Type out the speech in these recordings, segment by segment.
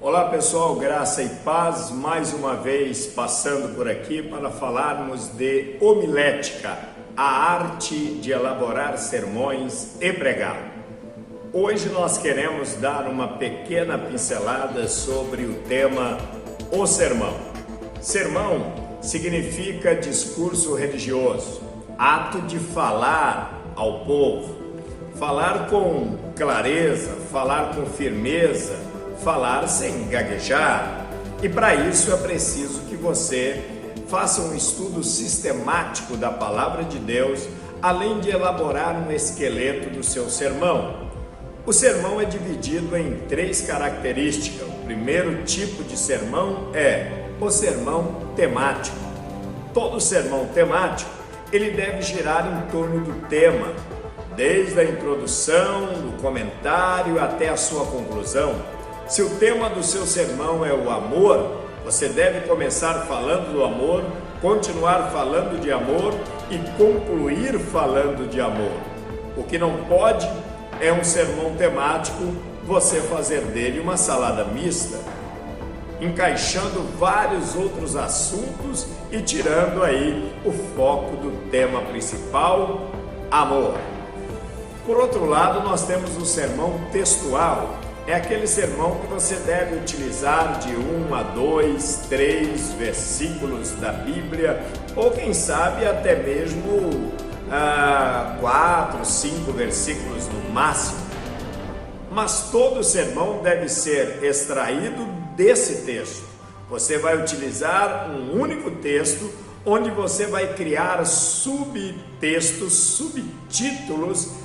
Olá pessoal, graça e paz, mais uma vez passando por aqui para falarmos de homilética, a arte de elaborar sermões e pregar. Hoje nós queremos dar uma pequena pincelada sobre o tema o sermão. Sermão significa discurso religioso, ato de falar ao povo, falar com clareza, falar com firmeza, falar sem gaguejar. E para isso é preciso que você faça um estudo sistemático da palavra de Deus, além de elaborar um esqueleto do seu sermão. O sermão é dividido em 3 características. O primeiro tipo de sermão é o sermão temático. Todo sermão temático, ele deve girar em torno do tema, desde a introdução, do comentário até a sua conclusão. Se o tema do seu sermão é o amor, você deve começar falando do amor, continuar falando de amor e concluir falando de amor. O que não pode é um sermão temático você fazer dele uma salada mista, encaixando vários outros assuntos e tirando aí o foco do tema principal, amor. Por outro lado, nós temos o sermão textual. É aquele sermão que você deve utilizar de 1 a 2, 3 versículos da Bíblia, ou quem sabe até mesmo 4, 5 versículos no máximo. Mas todo sermão deve ser extraído desse texto. Você vai utilizar um único texto, onde você vai criar subtextos, subtítulos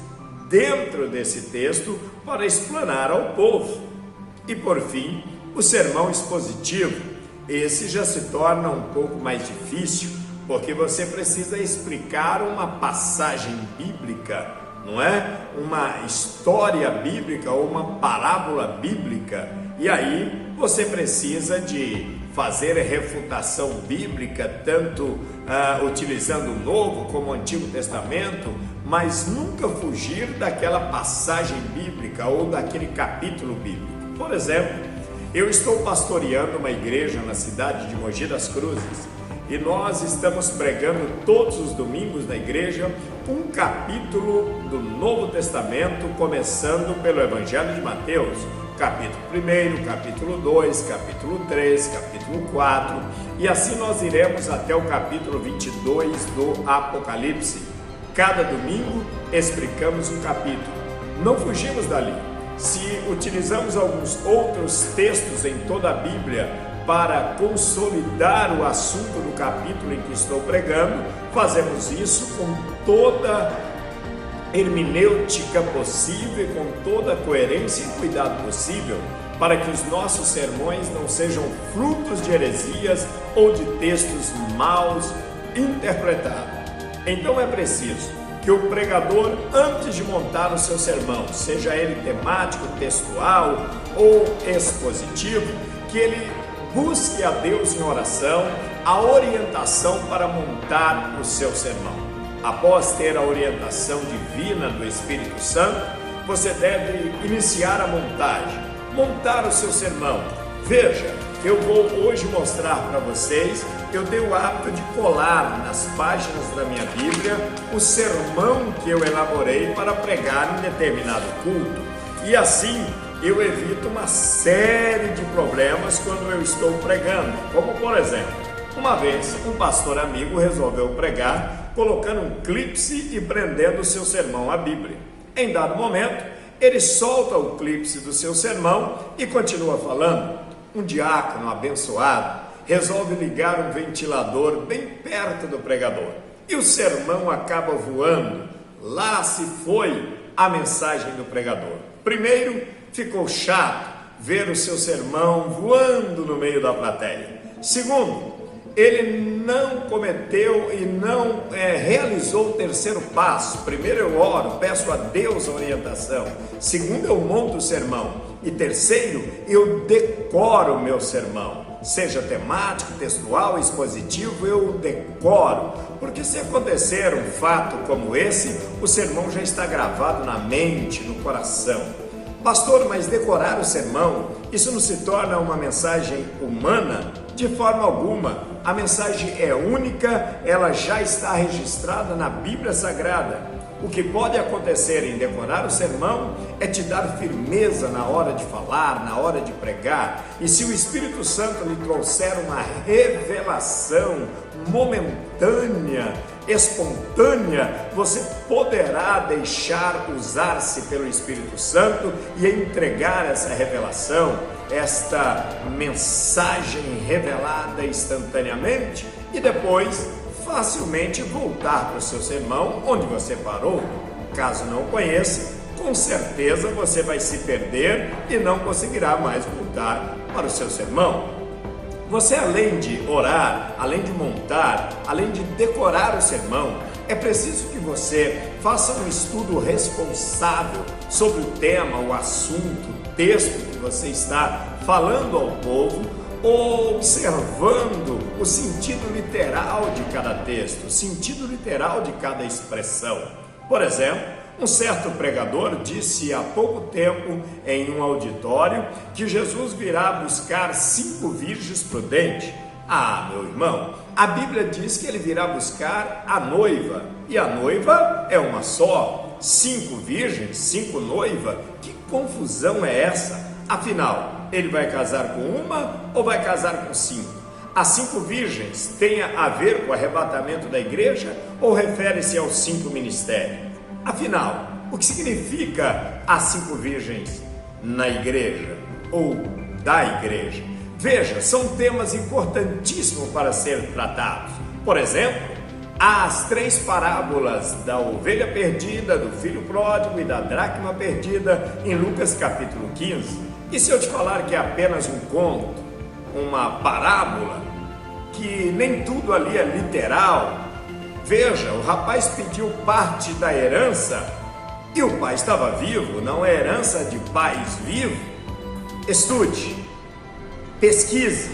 dentro desse texto para explanar ao povo. E por fim, o sermão expositivo. Esse já se torna um pouco mais difícil, porque você precisa explicar uma passagem bíblica, não é? Uma história bíblica ou uma parábola bíblica. E aí você precisa de fazer refutação bíblica, tanto utilizando o Novo como o Antigo Testamento, mas nunca fugir daquela passagem bíblica ou daquele capítulo bíblico. Por exemplo, eu estou pastoreando uma igreja na cidade de Mogi das Cruzes e nós estamos pregando todos os domingos na igreja um capítulo do Novo Testamento, começando pelo Evangelho de Mateus, capítulo 1, capítulo 2, capítulo 3, capítulo 4, e assim nós iremos até o capítulo 22 do Apocalipse. Cada domingo explicamos um capítulo. Não fugimos dali. Se utilizamos alguns outros textos em toda a Bíblia para consolidar o assunto do capítulo em que estou pregando, fazemos isso com toda hermenêutica possível, com toda a coerência e cuidado possível, para que os nossos sermões não sejam frutos de heresias ou de textos maus interpretados. Então é preciso que o pregador, antes de montar o seu sermão, seja ele temático, textual ou expositivo, que ele busque a Deus em oração a orientação para montar o seu sermão. Após ter a orientação divina do Espírito Santo, você deve iniciar a montar o seu sermão. Veja, eu vou hoje mostrar para vocês, eu dei o hábito de colar nas páginas da minha Bíblia o sermão que eu elaborei para pregar em determinado culto. E assim eu evito uma série de problemas quando eu estou pregando, como por exemplo, uma vez um pastor amigo resolveu pregar colocando um clípse e prendendo o seu sermão à Bíblia. Em dado momento, ele solta o clípse do seu sermão e continua falando. Um diácono abençoado resolve ligar um ventilador bem perto do pregador e o sermão acaba voando. Lá se foi a mensagem do pregador. Primeiro, ficou chato ver o seu sermão voando no meio da plateia. Segundo, ele não cometeu e não realizou o terceiro passo. Primeiro eu oro, peço a Deus a orientação. Segundo, eu monto o sermão. E terceiro, eu decoro o meu sermão. Seja temático, textual, expositivo, eu decoro. Porque se acontecer um fato como esse, o sermão já está gravado na mente, no coração. Pastor, mas decorar o sermão isso não se torna uma mensagem humana de forma alguma. A mensagem é única, ela já está registrada na Bíblia Sagrada. O que pode acontecer em decorar o sermão é te dar firmeza na hora de falar, na hora de pregar. E se o Espírito Santo lhe trouxer uma revelação momentânea, espontânea, você poderá deixar usar-se pelo Espírito Santo e entregar essa revelação, esta mensagem revelada instantaneamente e depois facilmente voltar para o seu sermão onde você parou. Caso não conheça, com certeza você vai se perder e não conseguirá mais voltar para o seu sermão. Você, além de orar, além de montar, além de decorar o sermão, é preciso que você faça um estudo responsável sobre o tema, o assunto, o texto que você está falando ao povo, observando o sentido literal de cada texto, o sentido literal de cada expressão. Por exemplo, um certo pregador disse há pouco tempo em um auditório que Jesus virá buscar 5 virgens prudentes. Ah, meu irmão, a Bíblia diz que ele virá buscar a noiva, e a noiva é uma só. 5 virgens, 5 noivas, que confusão é essa? Afinal, ele vai casar com uma ou vai casar com 5? As 5 virgens têm a ver com o arrebatamento da igreja ou refere-se aos 5 ministérios? Afinal, o que significa as 5 virgens na igreja ou da igreja? Veja, são temas importantíssimos para ser tratados. Por exemplo, as 3 parábolas da ovelha perdida, do filho pródigo e da dracma perdida em Lucas capítulo 15. E se eu te falar que é apenas um conto, uma parábola, que nem tudo ali é literal? Veja, o rapaz pediu parte da herança e o pai estava vivo, não é herança de pais vivos. Estude, pesquise,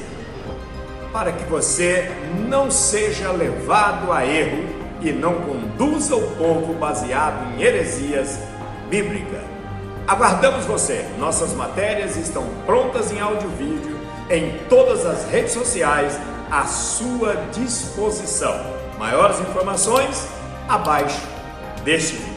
para que você não seja levado a erro e não conduza o povo baseado em heresias bíblicas. Aguardamos você. Nossas matérias estão prontas em áudio e vídeo em todas as redes sociais à sua disposição. Maiores informações abaixo deste vídeo.